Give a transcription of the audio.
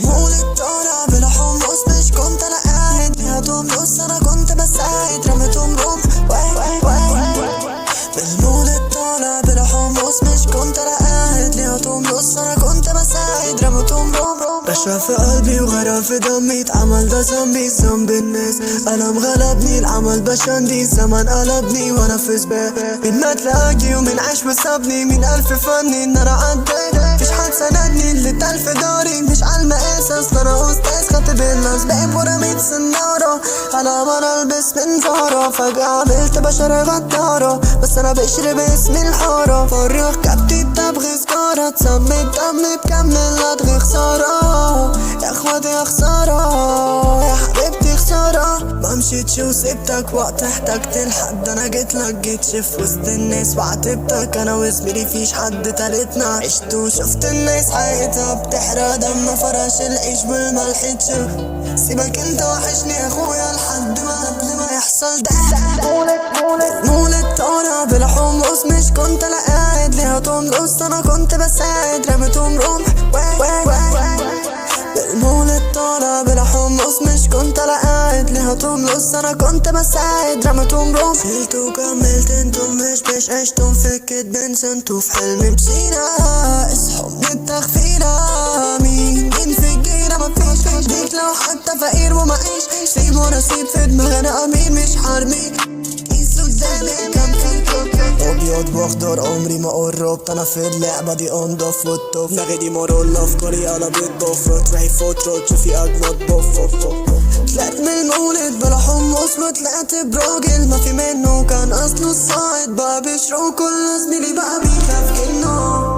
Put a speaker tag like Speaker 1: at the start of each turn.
Speaker 1: مولد طالع بلا حمص، مش كنت انا قاعد ليها تملص، انا كنت بساعد رميتهم رمح. بالمولد طالع بلا حمص، مش كنت انا قاعد ليها تملص، انا كنت بساعد رميتهم رمح. بشرب في قلبي وغرام في دمي، اتعمل ده ذنبي ذنب الناس، ألم غلبني العمل بشندي، الزمن قلبني وانا في سباق، من ما تلاقي ومن عاش وسابني، من ألف فني ان انا عديت، مفيش حد سندني اللي اتقال في داري، مش عالمقاس اصل انا استاذ خاطب الناس، بقيت ورميت سنارة على ما انا البس من زهرة، فجأة عملت بشر غدارة، بس انا بشرب اسم الحارة، فرخ كبتي تبغي سكارة، تسمي دمي بكمل ادغي خسارة، يا اخواتي يا خسارة، يا حبيبتي خسارة، ما مشيتش وسبتك وقت احتجت لحد، انا جيتلك جيتش في وسط الناس وعاتبتك، انا وزميلي فيش حد تالتنا، عشت وشفت الناس حقيقتها بتحرق دم، فرش العيش بالملح تشف، سيبك انت وحشني يا اخويا لحد ما قبل ما يحصل ده. مولد طالع بلا حمص، مش كنت انا قاعد ليها تملص، انا كنت بساعد رميتهم رمح. بالمولد طالع بلا حمص، مش كنت انا قاعد ليها تملص، انا كنت بساعد رميتهم رمح. شلت وكملت انتم مش عشتم في كدب انتوا في حلم مشينا، اصحوا من التغفيلة، مين في الجيرة مفيش ديك، لو حتى فقير ومعيش سيبه نصيب في دماغي، انا امين مش حرمي، قيسوا قدامي كم ابيض واخضر، عمري ما قربت انا في اللعبة دي انضف والطف، دماغي دي مرولة افكاري قلبت بفرة، تروحي فترة تشوفي اجمد بفة، طلعت من المولد بلا حمص وطلعت براجل ما في منه، كان اصله الصاعد بقى بيشرب كل زميلي بقى بيخاف كأنه